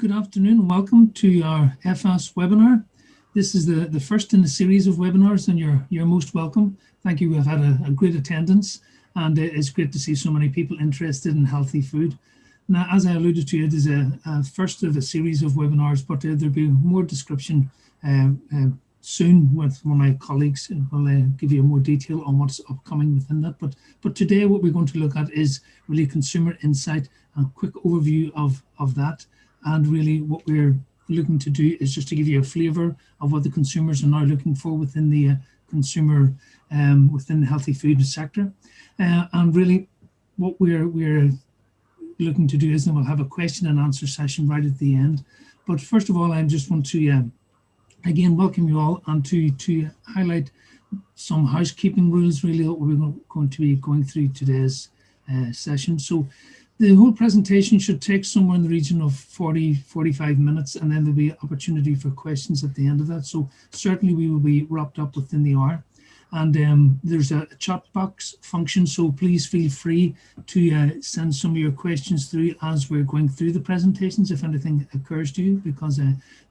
Good afternoon and welcome to our AHFES webinar. This is the first in a series of webinars, and you're most welcome. Thank you. We've had a great attendance, and it's great to see so many people interested in healthy food. Now, as I alluded to, it is a first of a series of webinars, but there'll be more description soon with one of my colleagues, and we'll give you more detail on what's upcoming within that. But today what we're going to look at is really consumer insight and a quick overview of that. And really what we're looking to do is just to give you a flavour of what the consumers are now looking for within the consumer, within the healthy food sector. And really what we're looking to do is then we'll have a question and answer session right at the end. But first of all, I just want to again welcome you all, and to highlight some housekeeping rules really that we're going to be going through today's session. So the whole presentation should take somewhere in the region of 40-45 minutes, and then there'll be opportunity for questions at the end of that. So certainly we will be wrapped up within the hour. And there's a chat box function, so please feel free to send some of your questions through as we're going through the presentations, if anything occurs to you, because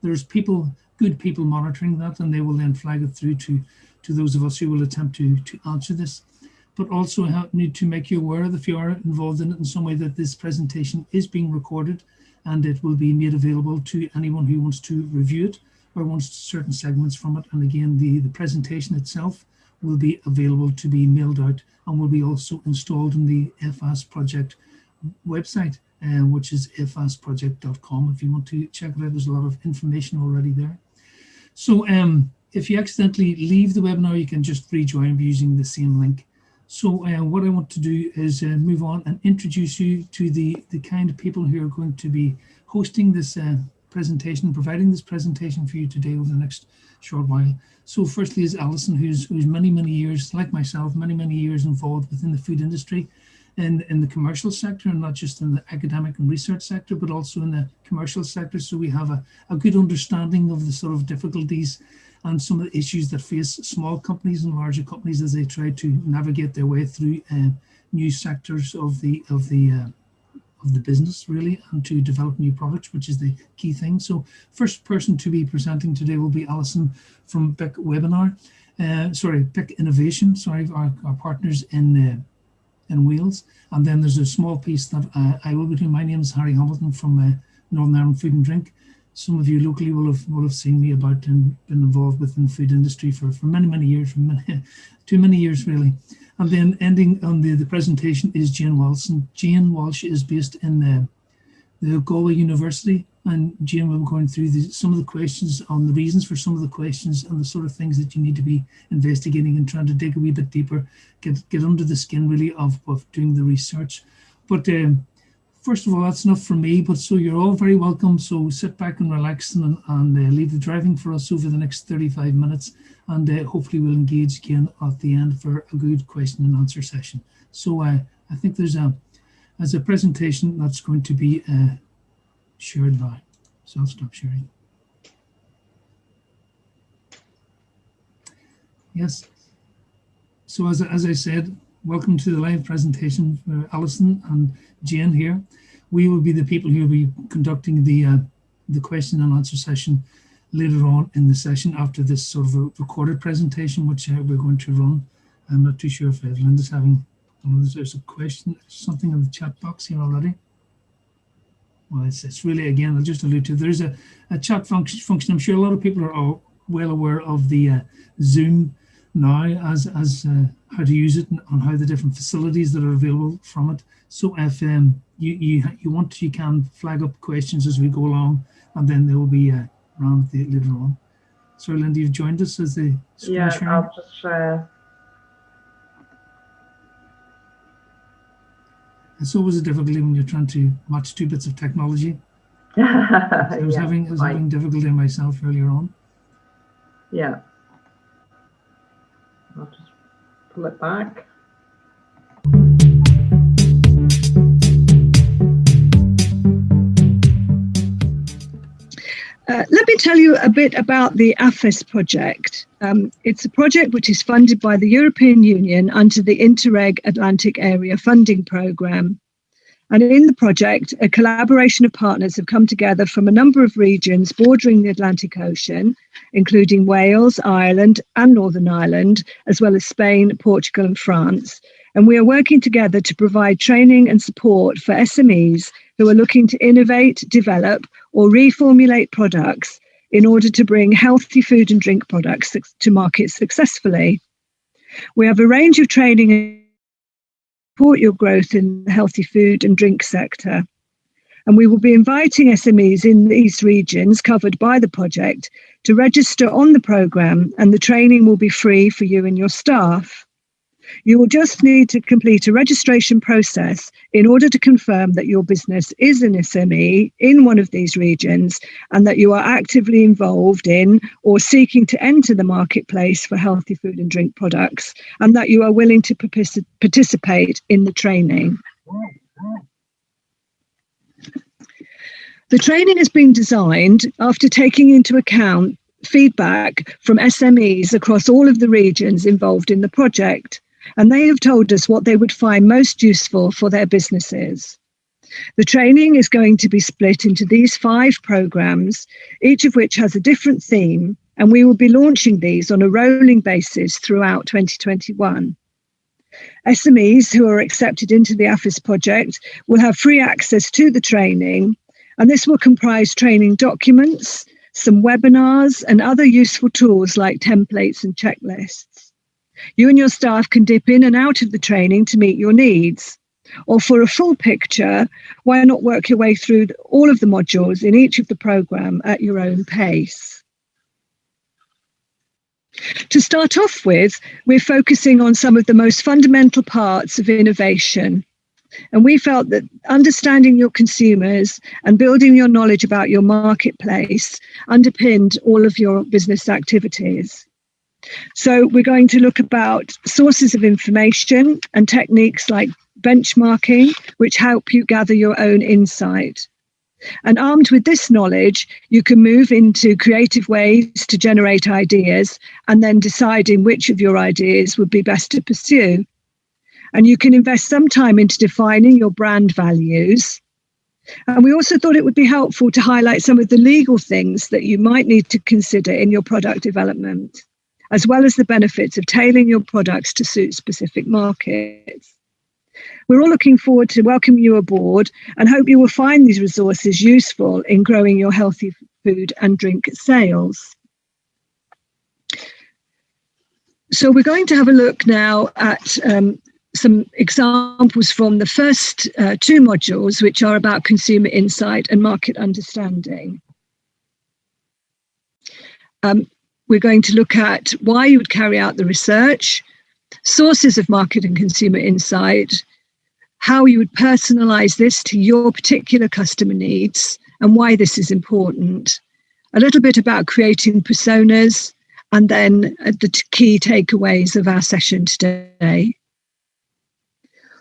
there's good people monitoring that, and they will then flag it through to those of us who will attempt to answer this. But also I need to make you aware that if you are involved in it in some way, that this presentation is being recorded, and it will be made available to anyone who wants to review it or wants certain segments from it. And again, the presentation itself will be available to be mailed out, and will be also installed in the AHFES project website, which is ahfesproject.com. If you want to check it out, there's a lot of information already there. So if you accidentally leave the webinar, you can just rejoin using the same link. So what I want to do is move on and introduce you to the kind of people who are going to be hosting this presentation, providing this presentation for you today over the next short while. So firstly is Alison, who's many years, like myself, many years involved within the food industry, in the commercial sector, and not just in the academic and research sector, but also in the commercial sector. So we have a good understanding of the sort of difficulties and some of the issues that face small companies and larger companies as they try to navigate their way through new sectors of the business, really, and to develop new products, which is the key thing. So first person to be presenting today will be Alison from BIC Innovation, our partners in Wales. And then there's a small piece that I will be doing. My name is Harry Hamilton from Northern Ireland Food and Drink. Some of you locally will have seen me about and been involved within the food industry for many years, too many years really. And then ending on the presentation is Jane Walsh. And Jane Walsh is based in the Galway University, and Jane will be going through some of the questions on the reasons for some of the questions and the sort of things that you need to be investigating and trying to dig a wee bit deeper, get under the skin really of doing the research. But first of all, that's enough from me, but so you're all very welcome. So sit back and relax and leave the driving for us over the next 35 minutes. And hopefully we'll engage again at the end for a good question and answer session. So I think there's a presentation that's going to be shared now. So I'll stop sharing. Yes. So as I said, welcome to the live presentation for Alison and Jane here. We will be the people who will be conducting the question and answer session later on in the session after this sort of a recorded presentation, which we're going to run. I'm not too sure if Linda's having, there's a question, something in the chat box here already. Well, it's really, again, I'll just allude to, there's a chat function. I'm sure a lot of people are all well aware of the Zoom now as how to use it and how the different facilities that are available from it. So if you want to, you can flag up questions as we go along, and then they will be around later on. So Linda, you've joined us as the screen sharing. I'll just share. It's always a difficulty when you're trying to match two bits of technology. I was having difficulty myself earlier on. Yeah. I'll just pull it back. Let me tell you a bit about the AHFES project. It's a project which is funded by the European Union under the Interreg Atlantic Area Funding Programme. And in the project, a collaboration of partners have come together from a number of regions bordering the Atlantic Ocean, including Wales, Ireland, and Northern Ireland, as well as Spain, Portugal, and France. And we are working together to provide training and support for SMEs who are looking to innovate, develop, or reformulate products in order to bring healthy food and drink products to market successfully. We have a range of training and support your growth in the healthy food and drink sector. And we will be inviting SMEs in these regions covered by the project to register on the programme, and the training will be free for you and your staff. You will just need to complete a registration process in order to confirm that your business is an SME in one of these regions and that you are actively involved in or seeking to enter the marketplace for healthy food and drink products, and that you are willing to participate in the training. The training has been designed after taking into account feedback from SMEs across all of the regions involved in the project, and they have told us what they would find most useful for their businesses. The training is going to be split into these 5 programs, each of which has a different theme, and we will be launching these on a rolling basis throughout 2021. SMEs who are accepted into the AHFES project will have free access to the training, and this will comprise training documents, some webinars, and other useful tools like templates and checklists. You and your staff can dip in and out of the training to meet your needs. Or for a full picture, why not work your way through all of the modules in each of the programme at your own pace? To start off with, we're focusing on some of the most fundamental parts of innovation. And we felt that understanding your consumers and building your knowledge about your marketplace underpinned all of your business activities. So we're going to look about sources of information and techniques like benchmarking, which help you gather your own insight. And armed with this knowledge, you can move into creative ways to generate ideas and then deciding which of your ideas would be best to pursue. And you can invest some time into defining your brand values. And we also thought it would be helpful to highlight some of the legal things that you might need to consider in your product development, as well as the benefits of tailoring your products to suit specific markets. We're all looking forward to welcoming you aboard and hope you will find these resources useful in growing your healthy food and drink sales. So we're going to have a look now at some examples from the first 2 modules, which are about consumer insight and market understanding. We're going to look at why you would carry out the research, sources of market and consumer insight, how you would personalize this to your particular customer needs and why this is important, a little bit about creating personas, and then the key takeaways of our session today.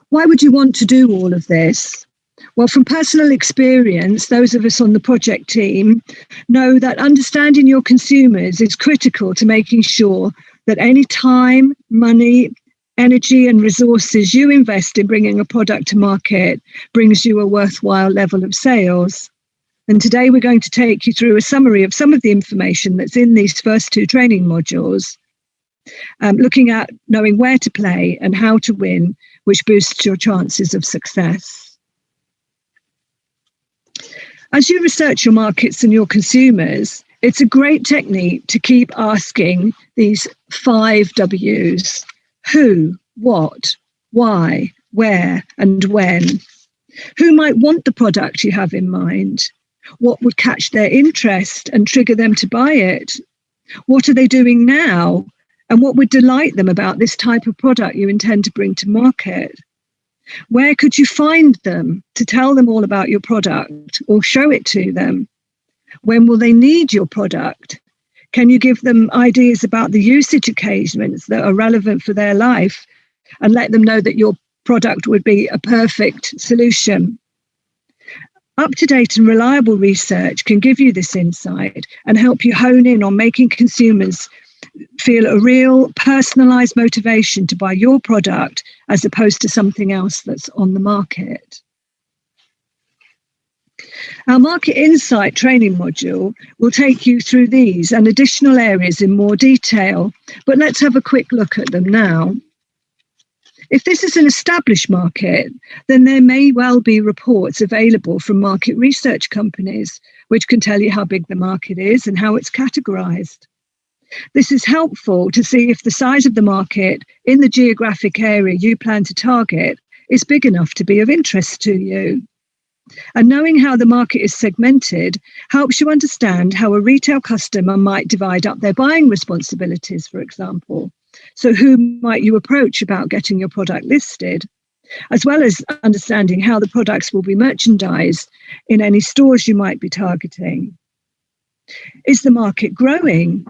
Why would you want to do all of this? Well, from personal experience, those of us on the project team know that understanding your consumers is critical to making sure that any time, money, energy and resources you invest in bringing a product to market brings you a worthwhile level of sales. And today we're going to take you through a summary of some of the information that's in these first 2 training modules, looking at knowing where to play and how to win, which boosts your chances of success. As you research your markets and your consumers, it's a great technique to keep asking these 5 W's: who, what, why, where, and when. Who might want the product you have in mind? What would catch their interest and trigger them to buy it? What are they doing now? And what would delight them about this type of product you intend to bring to market? Where could you find them to tell them all about your product or show it to them? When will they need your product? Can you give them ideas about the usage occasions that are relevant for their life and let them know that your product would be a perfect solution? Up-to-date and reliable research can give you this insight and help you hone in on making consumers feel a real personalised motivation to buy your product as opposed to something else that's on the market. Our Market Insight training module will take you through these and additional areas in more detail, but let's have a quick look at them now. If this is an established market, then there may well be reports available from market research companies, which can tell you how big the market is and how it's categorised. This is helpful to see if the size of the market in the geographic area you plan to target is big enough to be of interest to you. And knowing how the market is segmented helps you understand how a retail customer might divide up their buying responsibilities, for example. So who might you approach about getting your product listed, as well as understanding how the products will be merchandised in any stores you might be targeting. Is the market growing?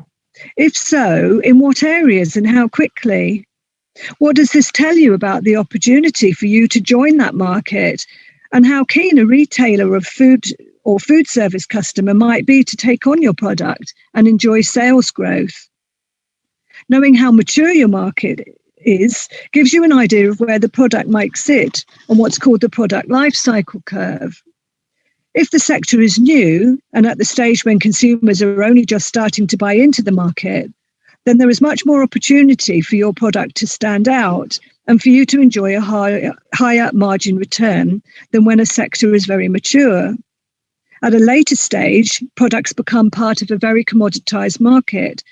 If so, in what areas and how quickly? What does this tell you about the opportunity for you to join that market, and how keen a retailer of food or food service customer might be to take on your product and enjoy sales growth? Knowing how mature your market is gives you an idea of where the product might sit on what's called the product life cycle curve. If the sector is new and at the stage when consumers are only just starting to buy into the market, then there is much more opportunity for your product to stand out and for you to enjoy a higher margin return than when a sector is very mature. At a later stage, products become part of a very commoditized market.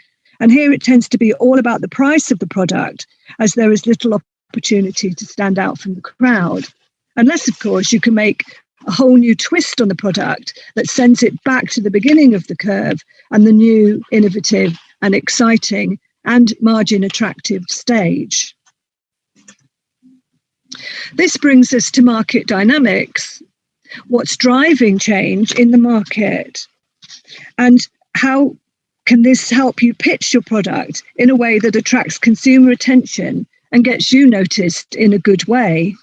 And here it tends to be all about the price of the product, as there is little opportunity to stand out from the crowd. Unless, of course, you can make a whole new twist on the product that sends it back to the beginning of the curve and the new, innovative and exciting and margin attractive stage. This brings us to market dynamics. What's driving change in the market? And how can this help you pitch your product in a way that attracts consumer attention and gets you noticed in a good way?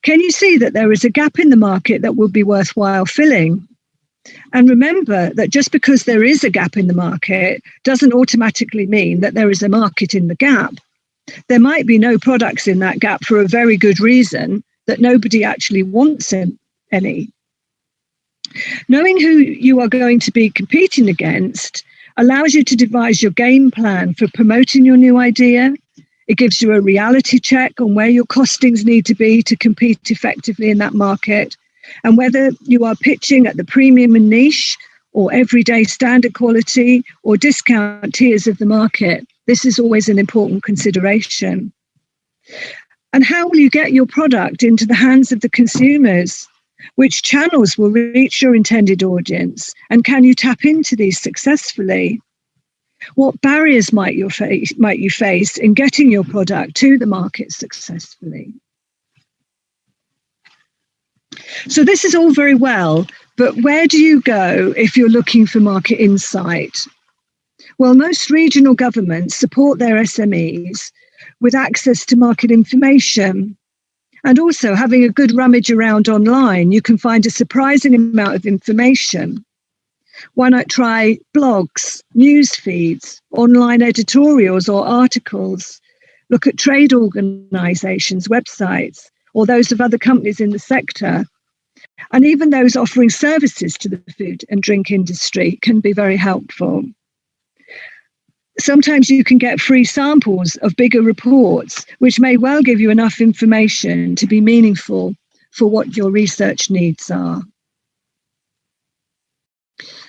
Can you see that there is a gap in the market that will be worthwhile filling? And remember that just because there is a gap in the market doesn't automatically mean that there is a market in the gap. There might be no products in that gap for a very good reason, that nobody actually wants any. Knowing who you are going to be competing against allows you to devise your game plan for promoting your new idea. It gives you a reality check on where your costings need to be to compete effectively in that market, and whether you are pitching at the premium and niche or everyday standard quality or discount tiers of the market. This is always an important consideration. And how will you get your product into the hands of the consumers? Which channels will reach your intended audience? And can you tap into these successfully? What barriers might you face in getting your product to the market successfully? So this is all very well, but where do you go if you're looking for market insight? Well, most regional governments support their SMEs with access to market information. And also, having a good rummage around online, you can find a surprising amount of information. Why not try blogs, news feeds, online editorials or articles? Look at trade organisations' websites, or those of other companies in the sector. And even those offering services to the food and drink industry can be very helpful. Sometimes you can get free samples of bigger reports, which may well give you enough information to be meaningful for what your research needs are.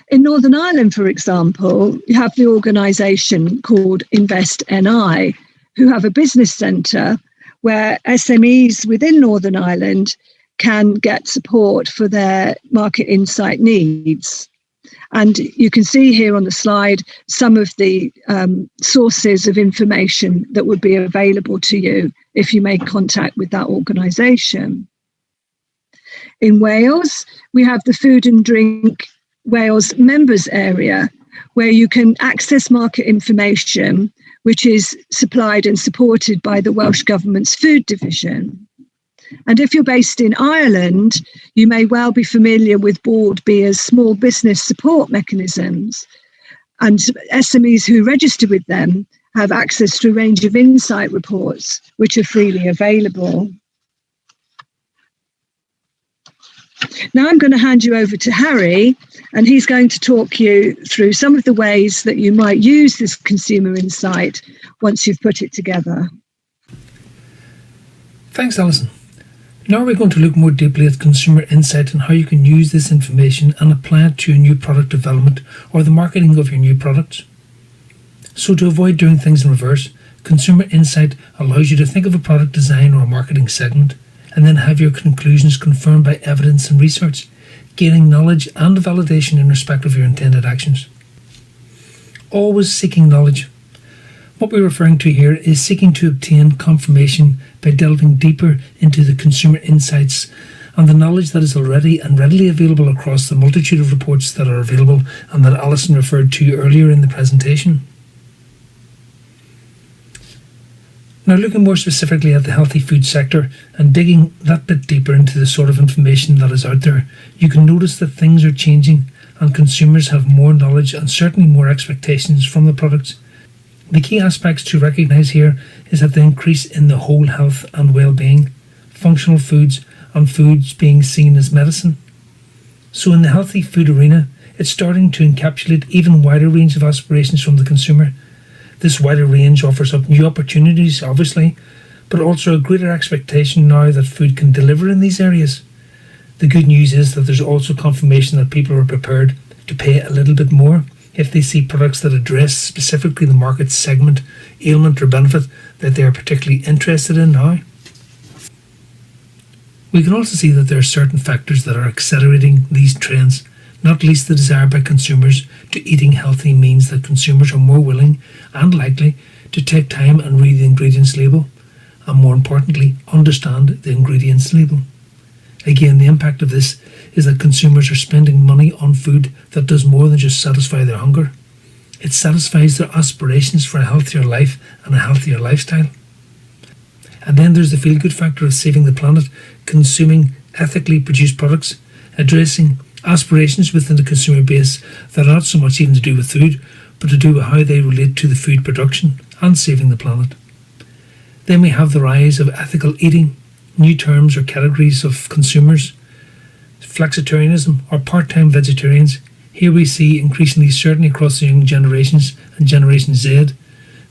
In Northern Ireland, for example, you have the organisation called Invest NI, who have a business centre where SMEs within Northern Ireland can get support for their market insight needs. And you can see here on the slide some of the sources of information that would be available to you if you made contact with that organisation. In Wales, we have the Food and Drink Wales members area, where you can access market information, which is supplied and supported by the Welsh Government's Food Division. And if you're based in Ireland, you may well be familiar with Bord Beer's small business support mechanisms. And SMEs who register with them have access to a range of insight reports, which are freely available. Now I'm going to hand you over to Harry, and he's going to talk you through some of the ways that you might use this consumer insight once you've put it together. Thanks, Alison. Now we're going to look more deeply at consumer insight and how you can use this information and apply it to your new product development or the marketing of your new products. So to avoid doing things in reverse, consumer insight allows you to think of a product design or a marketing segment and then have your conclusions confirmed by evidence and research, gaining knowledge and validation in respect of your intended actions. Always seeking knowledge. What we're referring to here is seeking to obtain confirmation by delving deeper into the consumer insights and the knowledge that is already and readily available across the multitude of reports that are available and that Alison referred to earlier in the presentation. Now, looking more specifically at the healthy food sector and digging that bit deeper into the sort of information that is out there, you can notice that things are changing and consumers have more knowledge and certainly more expectations from the products. The key aspects to recognise here is that the increase in the whole health and well-being, functional foods and foods being seen as medicine. So in the healthy food arena, it's starting to encapsulate even wider range of aspirations from the consumer. This wider range offers up new opportunities, obviously, but also a greater expectation now that food can deliver in these areas. The good news is that there's also confirmation that people are prepared to pay a little bit more if they see products that address specifically the market segment, ailment or benefit that they are particularly interested in now. We can also see that there are certain factors that are accelerating these trends. Not least the desire by consumers to eating healthy means that consumers are more willing and likely to take time and read the ingredients label, and more importantly, understand the ingredients label. Again, the impact of this is that consumers are spending money on food that does more than just satisfy their hunger. It satisfies their aspirations for a healthier life and a healthier lifestyle. And then there's the feel-good factor of saving the planet, consuming ethically produced products, addressing aspirations within the consumer base that are not so much even to do with food, but to do with how they relate to the food production and saving the planet. Then we have the rise of ethical eating, new terms or categories of consumers, flexitarianism or part-time vegetarians. Here we see increasingly, certainly across the young generations and Generation Z,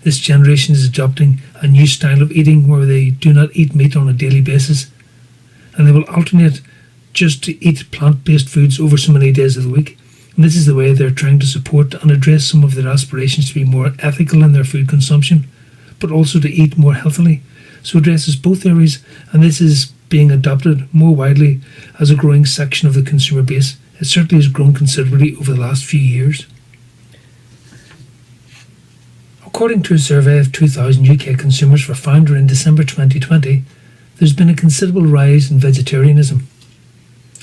this generation is adopting a new style of eating where they do not eat meat on a daily basis, and they will alternate just to eat plant-based foods over so many days of the week. And this is the way they're trying to support and address some of their aspirations to be more ethical in their food consumption, but also to eat more healthily. So it addresses both areas, and this is being adopted more widely as a growing section of the consumer base. It certainly has grown considerably over the last few years. According to a survey of 2,000 UK consumers for Founder in December 2020, there's been a considerable rise in vegetarianism.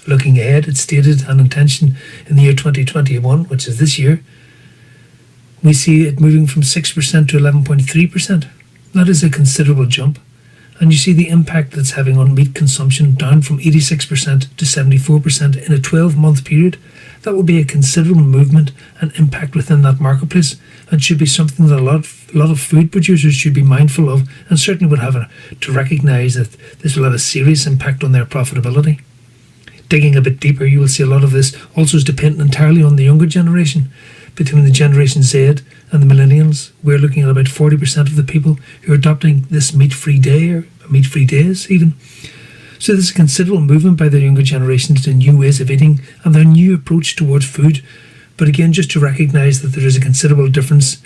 Looking ahead, it's stated an intention in the year 2021, which is this year, we see it moving from 6% to 11.3%. That is a considerable jump. And you see the impact that's having on meat consumption down from 86% to 74% in a 12-month period. That will be a considerable movement and impact within that marketplace, and should be something that a lot of food producers should be mindful of, and certainly would have to recognise that this will have a serious impact on their profitability. Digging a bit deeper, you will see a lot of this also is dependent entirely on the younger generation. Between the Generation Z and the millennials, we're looking at about 40% of the people who are adopting this meat-free day or meat-free days even. So there's a considerable movement by the younger generations to new ways of eating and their new approach towards food. But again, just to recognise that there is a considerable difference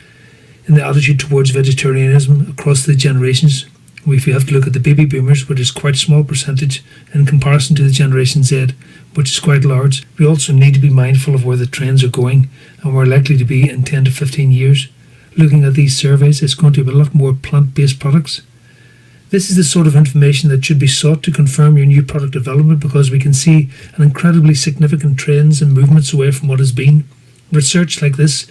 in the attitude towards vegetarianism across the generations. If you have to look at the baby boomers, which is quite a small percentage in comparison to the Generation Z, which is quite large, we also need to be mindful of where the trends are going and where likely to be in 10 to 15 years. Looking at these surveys, it's going to be a lot more plant-based products. This is the sort of information that should be sought to confirm your new product development, because we can see an incredibly significant trends and movements away from what has been. Research like this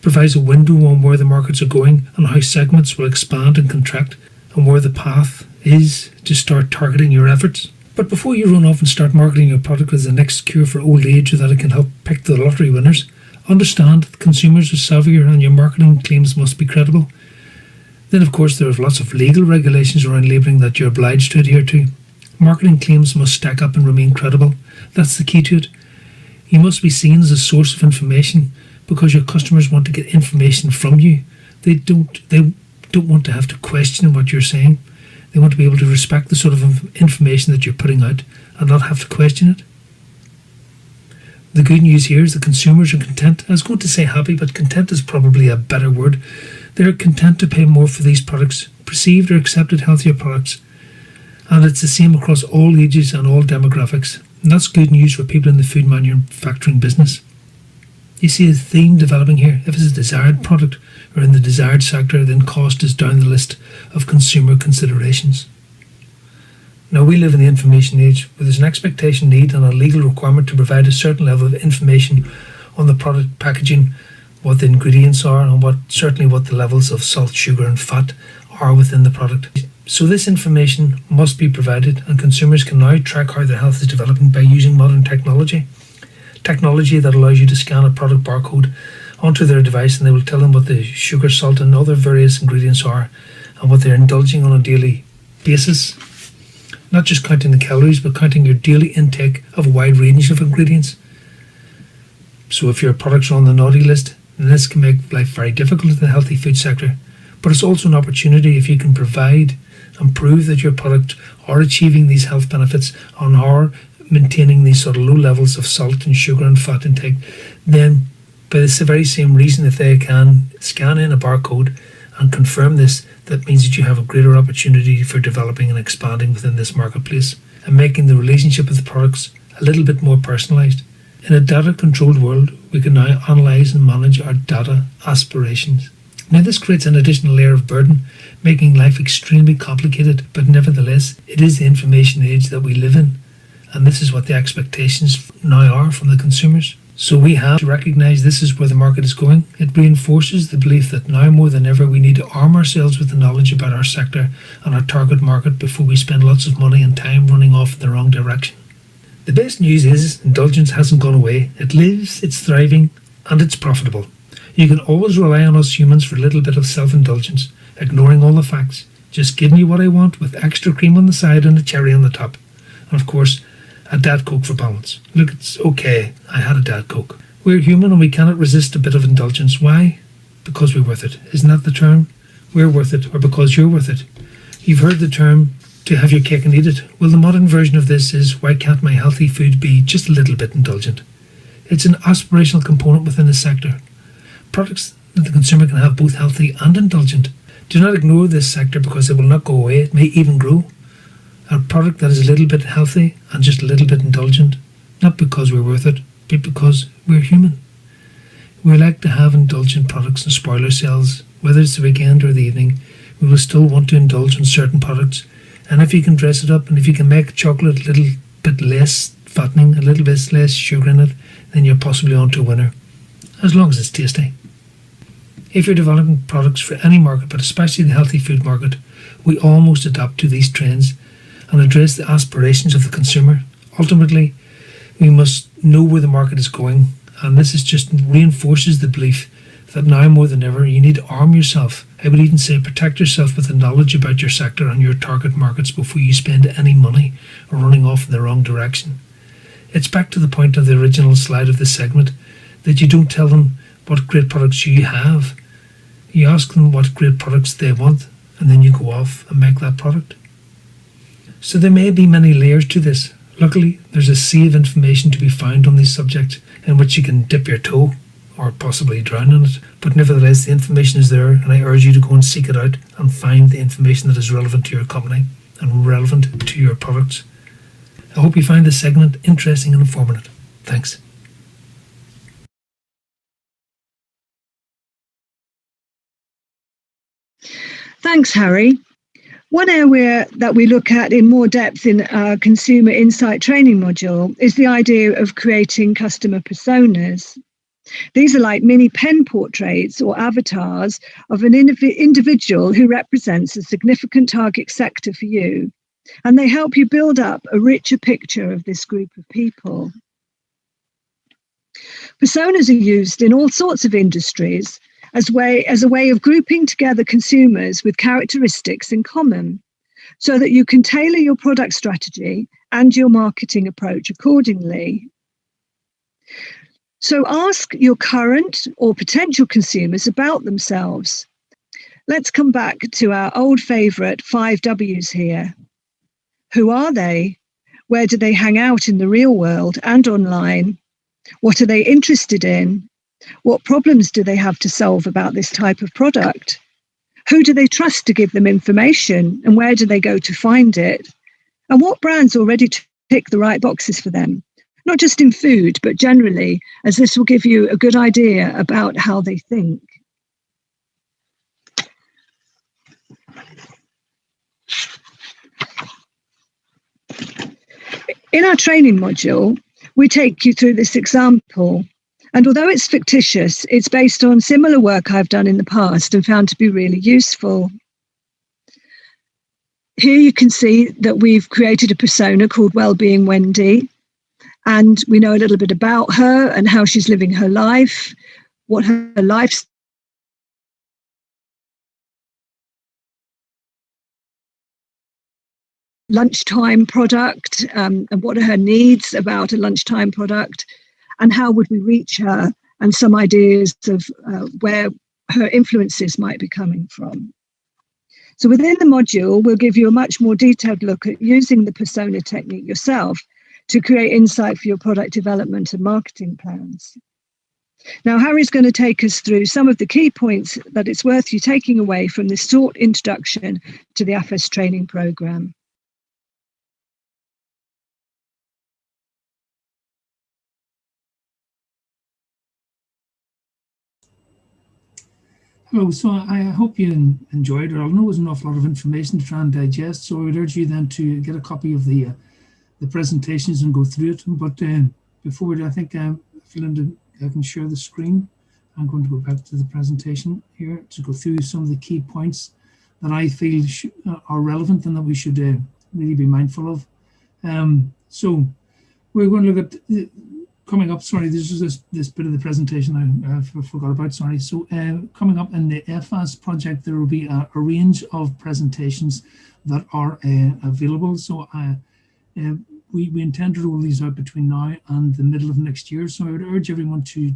provides a window on where the markets are going and how segments will expand and contract, and where the path is to start targeting your efforts. But before you run off and start marketing your product as the next cure for old age, or that it can help pick the lottery winners, understand that consumers are savvier and your marketing claims must be credible. Then of course there are lots of legal regulations around labelling that you're obliged to adhere to. Marketing claims must stack up and remain credible. That's the key to it. You must be seen as a source of information because your customers want to get information from you. They don't want to have to question what you're saying. They want to be able to respect the sort of information that you're putting out and not have to question it. The good news here is the consumers are content. I was going to say happy, but content is probably a better word. They're content to pay more for these products, perceived or accepted healthier products. And it's the same across all ages and all demographics. And that's good news for people in the food manufacturing business. You see a theme developing here. If it's a desired product or in the desired sector, then cost is down the list of consumer considerations. Now, we live in the information age where there's an expectation, need and a legal requirement to provide a certain level of information on the product packaging, what the ingredients are and certainly what the levels of salt, sugar and fat are within the product. So this information must be provided, and consumers can now track how their health is developing by using modern technology. Technology that allows you to scan a product barcode onto their device, and they will tell them what the sugar, salt and other various ingredients are and what they're indulging on a daily basis. Not just counting the calories, but counting your daily intake of a wide range of ingredients. So if your products are on the naughty list, then this can make life very difficult in the healthy food sector. But it's also an opportunity if you can provide and prove that your product are achieving these health benefits and are maintaining these sort of low levels of salt and sugar and fat intake, then by the very same reason, if they can scan in a barcode and confirm this, that means that you have a greater opportunity for developing and expanding within this marketplace and making the relationship with the products a little bit more personalised. In a data-controlled world, we can now analyse and manage our data aspirations. Now, this creates an additional layer of burden, making life extremely complicated, but nevertheless, it is the information age that we live in, and this is what the expectations now are from the consumers. So we have to recognise this is where the market is going. It reinforces the belief that now more than ever we need to arm ourselves with the knowledge about our sector and our target market before we spend lots of money and time running off in the wrong direction. The best news is indulgence hasn't gone away. It lives, it's thriving, and it's profitable. You can always rely on us humans for a little bit of self-indulgence, ignoring all the facts. Just give me what I want with extra cream on the side and a cherry on the top. And of course, a Dad Coke for balance. Look, it's okay, I had a Dad Coke. We're human and we cannot resist a bit of indulgence. Why? Because we're worth it. Isn't that the term? We're worth it, or because you're worth it. You've heard the term, to have your cake and eat it. Well, the modern version of this is, why can't my healthy food be just a little bit indulgent? It's an aspirational component within the sector. Products that the consumer can have both healthy and indulgent. Do not ignore this sector because it will not go away. It may even grow. A product that is a little bit healthy and just a little bit indulgent, not because we're worth it, but because we're human. We like to have indulgent products and spoil ourselves, whether it's the weekend or the evening. We will still want to indulge in certain products, and if you can dress it up and if you can make chocolate a little bit less fattening, a little bit less sugar in it, then you're possibly on to a winner, as long as it's tasty. If you're developing products for any market, but especially the healthy food market, we almost adapt to these trends and address the aspirations of the consumer. Ultimately, we must know where the market is going, and this just reinforces the belief that now more than ever you need to arm yourself. I would even say protect yourself with the knowledge about your sector and your target markets before you spend any money or running off in the wrong direction. It's back to the point of the original slide of this segment, that you don't tell them what great products you have. You ask them what great products they want, and then you go off and make that product. So there may be many layers to this. Luckily, there's a sea of information to be found on these subjects in which you can dip your toe or possibly drown in it. But nevertheless, the information is there, and I urge you to go and seek it out and find the information that is relevant to your company and relevant to your products. I hope you find this segment interesting and informative. Thanks. Thanks, Harry. One area that we look at in more depth in our consumer insight training module is the idea of creating customer personas. These are like mini pen portraits or avatars of an individual who represents a significant target sector for you, and they help you build up a richer picture of this group of people. Personas are used in all sorts of industries as a way of grouping together consumers with characteristics in common. so that you can tailor your product strategy and your marketing approach accordingly. So ask your current or potential consumers about themselves. Let's come back to our old favourite 5 W's here. Who are they? Where do they hang out in the real world and online? What are they interested in? What problems do they have to solve about this type of product? Who do they trust to give them information, and where do they go to find it? And what brands already tick the right boxes for them? Not just in food, but generally, as this will give you a good idea about how they think. In our training module, we take you through this example. And although it's fictitious, it's based on similar work I've done in the past and found to be really useful. Here you can see that we've created a persona called Wellbeing Wendy, and we know a little bit about her and how she's living her life, what her life's lunchtime product, and what are her needs about a lunchtime product, and how would we reach her, and some ideas of where her influences might be coming from. So within the module, we'll give you a much more detailed look at using the persona technique yourself to create insight for your product development and marketing plans. Now, Harry's going to take us through some of the key points that it's worth you taking away from this short introduction to the AHFES training programme. Hello, so I hope you enjoyed it. I know it was an awful lot of information to try and digest, so I would urge you then to get a copy of the presentations and go through it. But before we do, I think Linda, I can share the screen. I'm going to go back to the presentation here to go through some of the key points that I feel are relevant and that we should really be mindful of. So we're going to look at coming up, sorry, this is this bit of the presentation I forgot about, sorry. So coming up in the AHFES project, there will be a range of presentations that are available. So we intend to roll these out between now and the middle of next year. So I would urge everyone to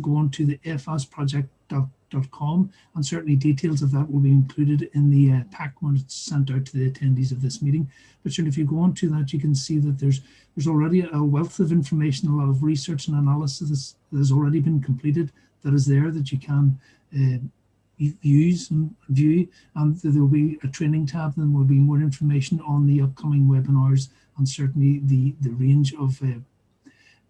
go on to the AHFESproject.com, and certainly details of that will be included in the pack when it's sent out to the attendees of this meeting. But certainly if you go on to that, you can see that there's already a wealth of information, a lot of research and analysis that has already been completed that is there that you can use and view, and there will be a training tab, and there will be more information on the upcoming webinars and certainly the range of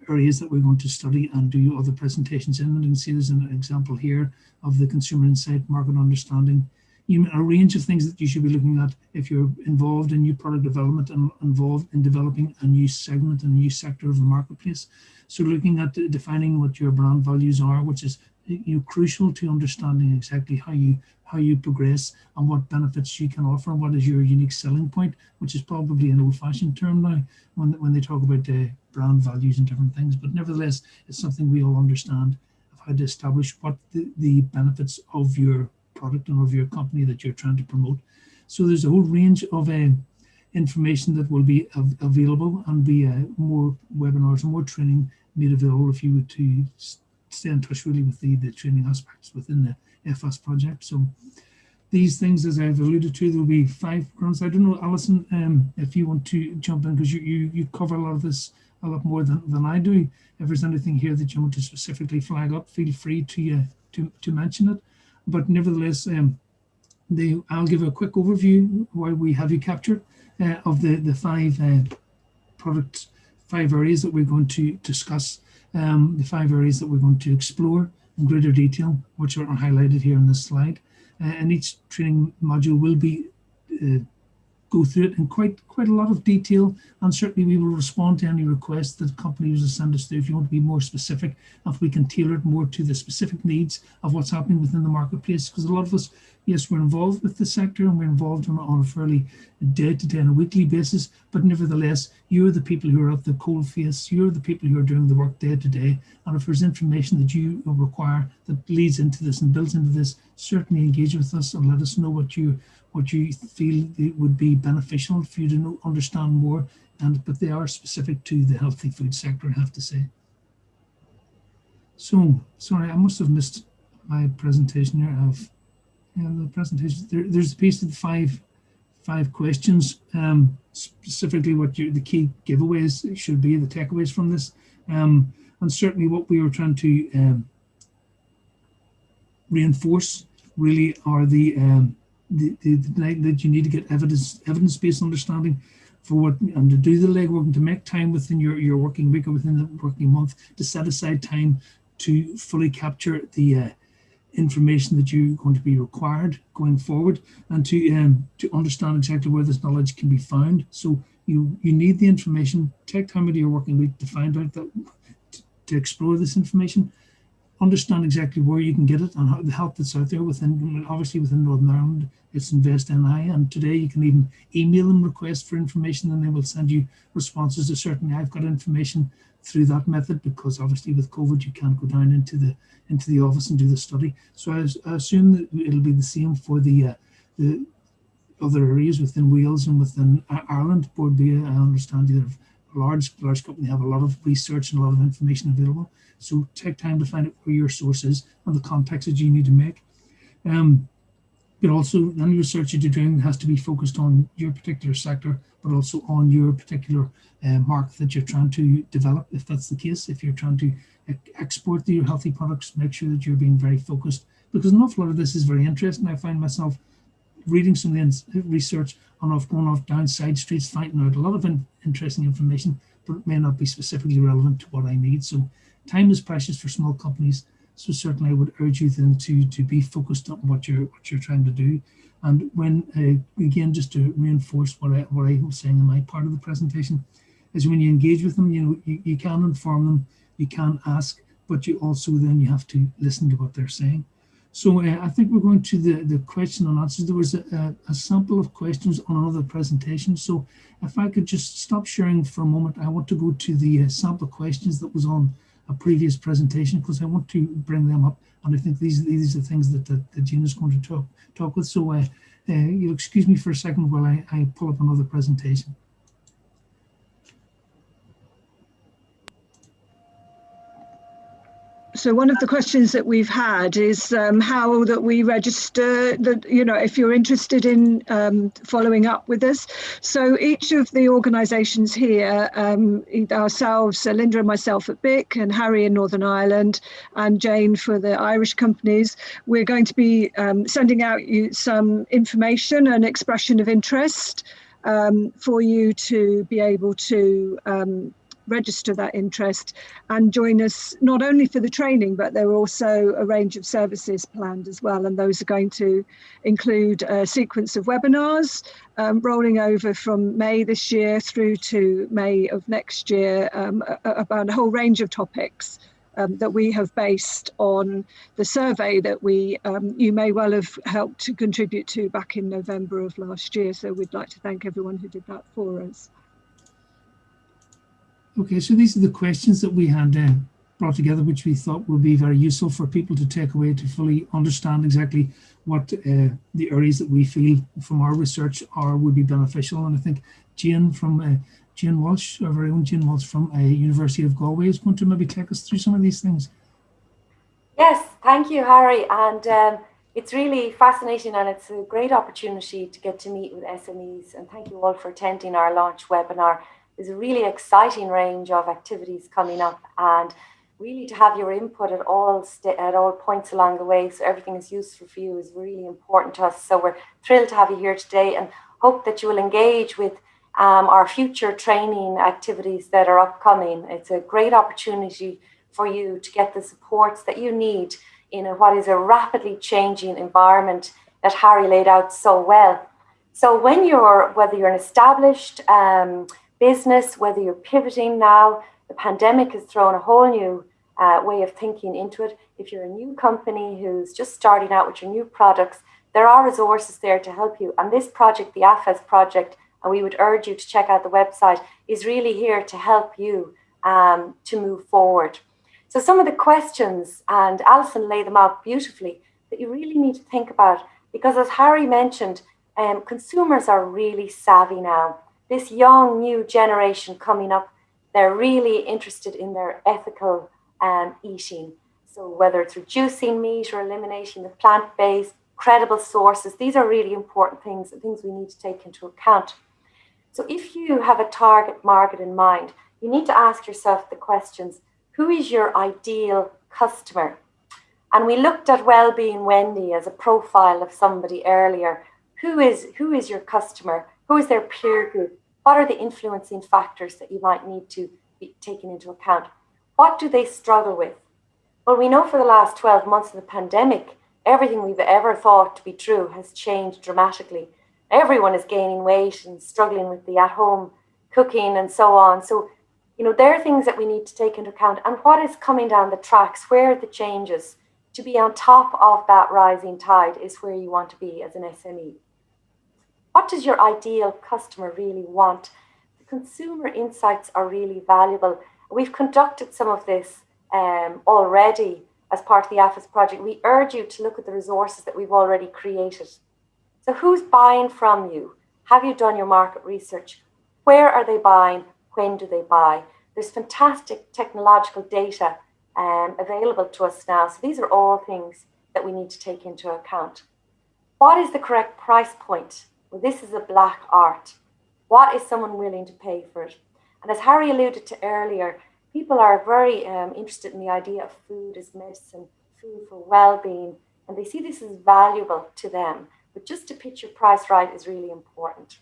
areas that we're going to study and do other presentations in. And you can see there's an example here of the consumer insight, market understanding, a range of things that you should be looking at if you're involved in new product development and involved in developing a new segment and a new sector of the marketplace. So looking at defining what your brand values are, which is crucial to understanding exactly how you progress and what benefits you can offer and what is your unique selling point, which is probably an old-fashioned term now when they talk about brand values and different things. But nevertheless, it's something we all understand of how to establish what the benefits of your product and of your company that you're trying to promote. So there's a whole range of information that will be available, and be more webinars and more training made available if you were to stay in touch really with the training aspects within the AHFES project. So these things, as I've alluded to, there will be 5 rounds. I don't know, Alison, if you want to jump in, because you cover a lot of this a lot more than I do. If there's anything here that you want to specifically flag up, feel free to mention it. But nevertheless, I'll give a quick overview while we have you captured of the 5 areas that we're going to discuss, the 5 areas that we're going to explore in greater detail, which are highlighted here on this slide. And each training module will be go through it in quite a lot of detail, and certainly we will respond to any requests that companies will send us through if you want to be more specific, if we can tailor it more to the specific needs of what's happening within the marketplace. Because a lot of us, yes, we're involved with the sector and we're involved on a fairly day-to-day and a weekly basis, but nevertheless, you're the people who are at the coal face, you're the people who are doing the work day-to-day, and if there's information that you require that leads into this and builds into this, certainly engage with us and let us know what what you feel it would be beneficial for you to understand more, but they are specific to the healthy food sector, I have to say. So, sorry, I must have missed my presentation here of the presentation. There's a piece of the five questions, specifically what the key giveaways should be, the takeaways from this, and certainly what we were trying to reinforce really are that you need to get evidence-based understanding for what, and to do the legwork and to make time within your working week or within the working month to set aside time to fully capture the information that you're going to be required going forward, and to understand exactly where this knowledge can be found. So you need the information. Take time out of your working week to find out that, to explore this information, understand exactly where you can get it and how, the help that's out there obviously within Northern Ireland. It's Invest NI, and today you can even email them requests for information and they will send you responses to certainly I've got information through that method, because obviously with COVID you can't go down into the office and do the study. So I assume that it'll be the same for the other areas within Wales and within Ireland. Boardbia, I understand you have a large company, have a lot of research and a lot of information available. So take time to find out where your source is and the context that you need to make. But also any research that you're doing has to be focused on your particular sector, but also on your particular market that you're trying to develop. If that's the case, if you're trying to export your healthy products, make sure that you're being very focused, because an awful lot of this is very interesting. I find myself reading some of the research on going off down side streets, finding out a lot of interesting information, but it may not be specifically relevant to what I need. So time is precious for small companies. So certainly I would urge you then to be focused on what you're trying to do. And when, again, just to reinforce what I was saying in my part of the presentation, is when you engage with them, you can inform them, you can ask, but you also then you have to listen to what they're saying. So I think we're going to the question and answers. There was a sample of questions on another presentation. So if I could just stop sharing for a moment, I want to go to the sample questions that was on a previous presentation, because I want to bring them up, and I think these are things that Jean is going to talk with. So you'll excuse me for a second while I pull up another presentation. So one of the questions that we've had is how that we register, that, if you're interested in following up with us. So each of the organisations here, ourselves, Linda and myself at BIC, and Harry in Northern Ireland, and Jane for the Irish companies, we're going to be sending out you some information and expression of interest for you to be able to register that interest and join us, not only for the training, but there are also a range of services planned as well, and those are going to include a sequence of webinars rolling over from May this year through to May of next year, about a whole range of topics that we have based on the survey that you may well have helped to contribute to back in November of last year. So we'd like to thank everyone who did that for us. Okay, so these are the questions that we had brought together, which we thought would be very useful for people to take away to fully understand exactly what the areas that we feel from our research would be beneficial. And I think Jane Walsh, our very own Jane Walsh from University of Galway, is going to maybe take us through some of these things. Yes, thank you, Harry. And it's really fascinating, and it's a great opportunity to get to meet with SMEs. And thank you all for attending our launch webinar. There's a really exciting range of activities coming up, and really to have your input at all points along the way, so everything is useful for you, is really important to us. So we're thrilled to have you here today, and hope that you will engage with our future training activities that are upcoming. It's a great opportunity for you to get the supports that you need in what is a rapidly changing environment that Harry laid out so well. So whether you're an established business, whether you're pivoting now, the pandemic has thrown a whole new way of thinking into it. If you're a new company who's just starting out with your new products, there are resources there to help you. And this project, the AHFES project, and we would urge you to check out the website, is really here to help you to move forward. So some of the questions, and Alison laid them out beautifully, that you really need to think about, because as Harry mentioned, consumers are really savvy now. This young new generation coming up, they're really interested in their ethical eating. So whether it's reducing meat or eliminating the plant-based, credible sources, these are really important things and things we need to take into account. So if you have a target market in mind, you need to ask yourself the questions: who is your ideal customer? And we looked at Wellbeing Wendy as a profile of somebody earlier. Who is your customer? Who is their peer group? What are the influencing factors that you might need to be taken into account? What do they struggle with? Well, we know for the last 12 months of the pandemic, everything we've ever thought to be true has changed dramatically. Everyone is gaining weight and struggling with the at-home cooking and so on. So, there are things that we need to take into account. And what is coming down the tracks, where are the changes? To be on top of that rising tide is where you want to be as an SME. What does your ideal customer really want? The consumer insights are really valuable. We've conducted some of this already as part of the AHFES project. We urge you to look at the resources that we've already created. So who's buying from you? Have you done your market research? Where are they buying? When do they buy? There's fantastic technological data available to us now. So these are all things that we need to take into account. What is the correct price point? Well, this is a black art. What is someone willing to pay for it? And as Harry alluded to earlier, people are very interested in the idea of food as medicine, food for well-being, and they see this as valuable to them. But just to pitch your price right is really important.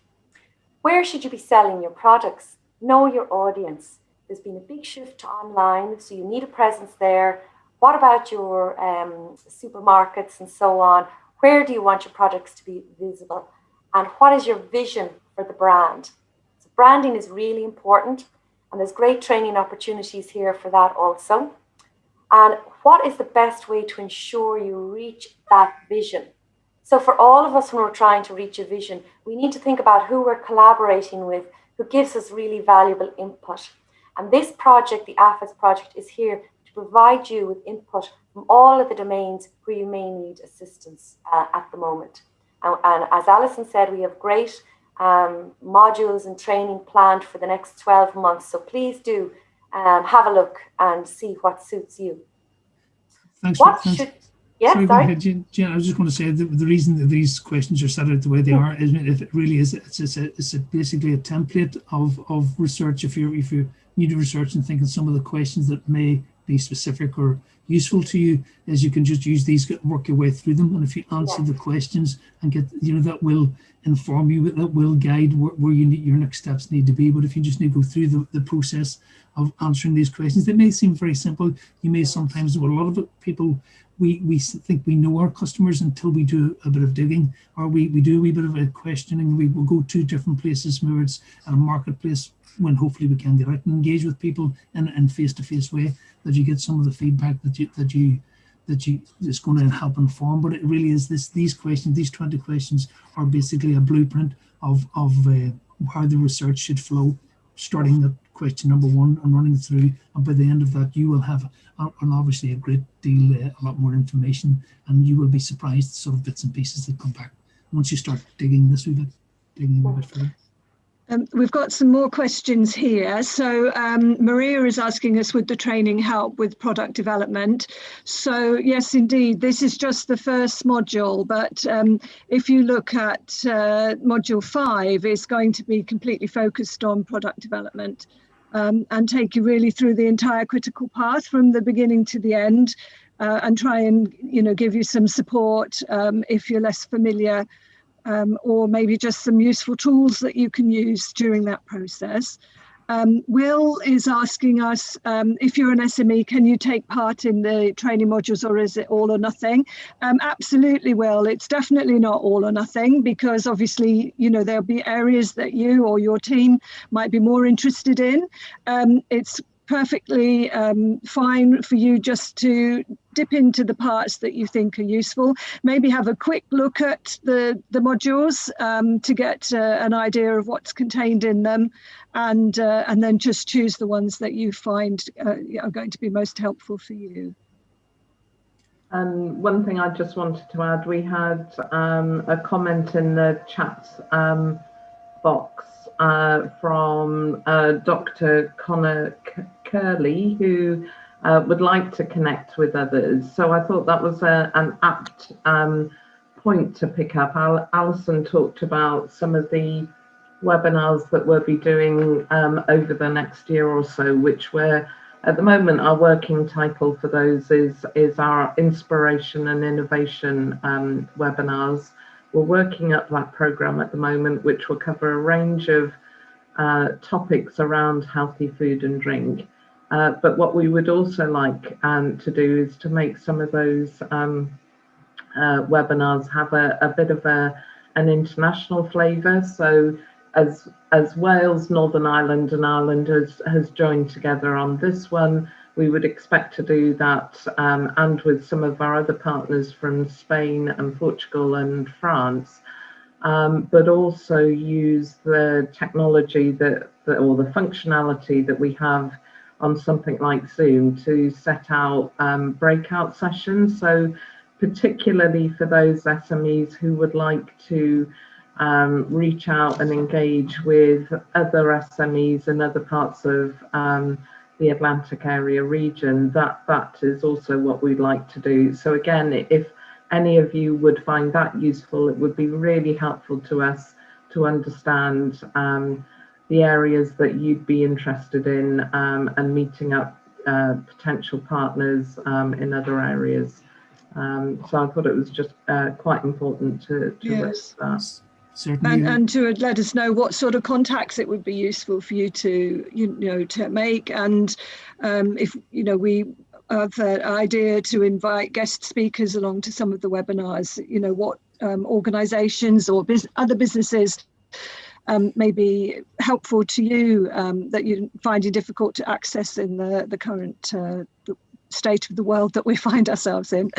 Where should you be selling your products? Know your audience. There's been a big shift to online, so you need a presence there. What about your supermarkets and so on? Where do you want your products to be visible? And what is your vision for the brand? So branding is really important, and there's great training opportunities here for that also. And what is the best way to ensure you reach that vision? So for all of us, when we're trying to reach a vision, we need to think about who we're collaborating with, who gives us really valuable input. And this project, the AHFES project, is here to provide you with input from all of the domains where you may need assistance at the moment. And as Alison said, we have great modules and training planned for the next 12 months. So please do have a look and see what suits you. Thanks. Yeah, sorry. Go ahead, Jen. I was just going to say the reason that these questions are set out the way they are is it really is it's basically a template of research. If you need to research and think of some of the questions that may be specific or useful to you, is you can just use these, work your way through them, and if you answer the questions and get, that will inform you, that will guide where your next steps need to be. But if you just need to go through the process of answering these questions, they may seem very simple. You may sometimes, well, a lot of it, people, we think we know our customers until we do a bit of digging, or we do a wee bit of a questioning. We will go to different places, maybe it's at a marketplace, when hopefully we can get out and engage with people in face-to-face way, that you get some of the feedback that you is going to help inform. But it really is these questions, these 20 questions are basically a blueprint of how the research should flow, starting at question number 1 and running through, and by the end of that you will have obviously a great deal, a lot more information, and you will be surprised sort of bits and pieces that come back once you start digging a bit further. We've got some more questions here. So Maria is asking us, would the training help with product development? So yes, indeed, this is just the first module, but if you look at module 5, it's going to be completely focused on product development and take you really through the entire critical path from the beginning to the end, and try and give you some support if you're less familiar, or maybe just some useful tools that you can use during that process. Will is asking us, if you're an SME, can you take part in the training modules, or is it all or nothing? Absolutely, Will. It's definitely not all or nothing, because obviously, there'll be areas that you or your team might be more interested in. It's perfectly fine for you just to dip into the parts that you think are useful. Maybe have a quick look at the modules to get an idea of what's contained in them, and then just choose the ones that you find are going to be most helpful for you. And one thing I just wanted to add, we had a comment in the chat box from Dr. Connor Curley, who would like to connect with others. So I thought that was an apt point to pick up. Alison talked about some of the webinars that we'll be doing over the next year or so, which we're at the moment, our working title for those is our inspiration and innovation webinars. We're working up that program at the moment, which will cover a range of topics around healthy food and drink. But what we would also like to do is to make some of those webinars have a bit of an international flavour. So as Wales, Northern Ireland and Ireland has joined together on this one, we would expect to do that and with some of our other partners from Spain and Portugal and France, but also use the technology or the functionality that we have on something like Zoom to set out breakout sessions. So particularly for those SMEs who would like to reach out and engage with other SMEs in other parts of the Atlantic area region, that is also what we'd like to do. So again, if any of you would find that useful, it would be really helpful to us to understand the areas that you'd be interested in and meeting up potential partners in other areas. So I thought it was just quite important to raise that. Certainly. And to let us know what sort of contacts it would be useful for you to to make, and if we have the idea to invite guest speakers along to some of the webinars, what organisations or other businesses may be helpful to you that you find it difficult to access in the current state of the world that we find ourselves in.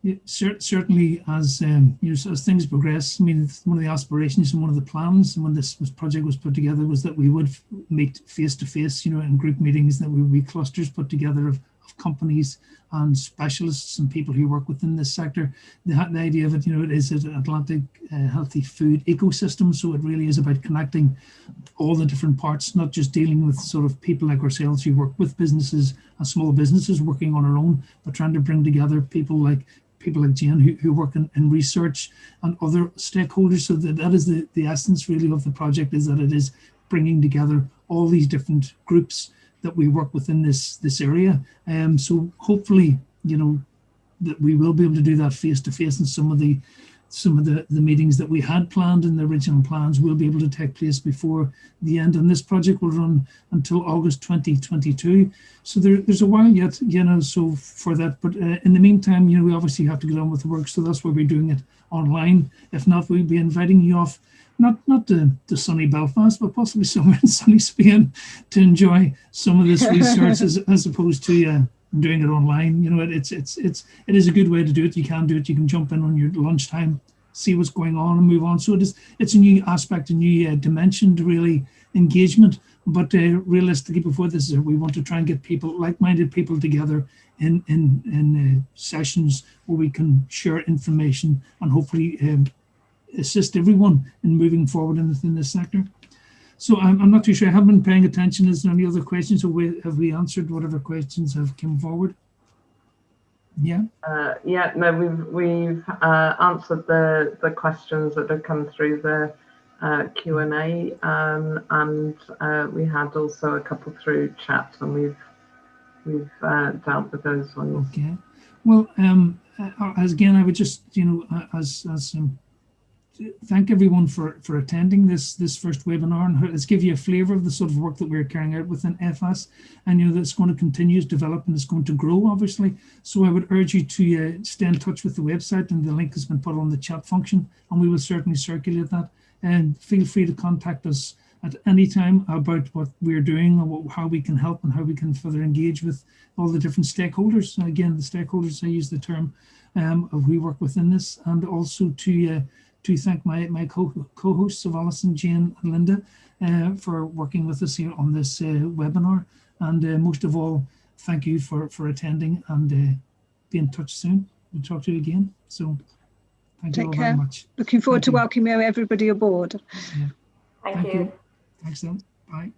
Yeah, certainly, as as things progress, I mean, one of the aspirations and one of the plans, and when this project was put together, was that we would meet face to face, in group meetings, that we would be clusters put together of companies and specialists and people who work within this sector. The idea of it, it is an Atlantic healthy food ecosystem, so it really is about connecting all the different parts, not just dealing with sort of people like ourselves who work with businesses and small businesses working on our own, but trying to bring together people like Jane who work in research and other stakeholders. So that is the essence really of the project, is that it is bringing together all these different groups that we work within this area. So hopefully, that we will be able to do that face to face, and some of the meetings that we had planned in the original plans will be able to take place before the end. And this project will run until August 2022. So there's a while yet, so for that. But in the meantime, we obviously have to get on with the work. So that's why we're doing it online. If not, we'll be inviting you off, not to sunny Belfast, but possibly somewhere in sunny Spain to enjoy some of this research as opposed to doing it online. It is a good way to do it. You can do it. You can jump in on your lunchtime, see what's going on, and move on. So it's a new aspect, a new dimension to really engagement. But realistically, before this, we want to try and get people, like-minded people, together in sessions where we can share information and hopefully assist everyone in moving forward in this sector. So I'm not too sure. I haven't been paying attention. Is there any other questions, or have we answered whatever questions have come forward? Yeah. No, we've answered the questions that have come through the Q&A, and we had also a couple through chat, and we've dealt with those ones. Okay. Well, again, I would just thank everyone for attending this first webinar, and let's give you a flavour of the sort of work that we're carrying out within AHFES. And that it's going to continue to develop and it's going to grow, obviously. So I would urge you to stay in touch with the website, and the link has been put on the chat function, and we will certainly circulate that. And feel free to contact us at any time about what we're doing, or how we can help, and how we can further engage with all the different stakeholders. And again, the stakeholders, I use the term of we work within this, and also to thank my co-hosts of Alison, Jane and Linda for working with us here on this webinar. And most of all, thank you for attending, and be in touch soon. We'll talk to you again. So thank you all Take very care. much. Looking forward Thank to you. welcoming everybody aboard. Yeah. Thank you. Thanks then. Bye.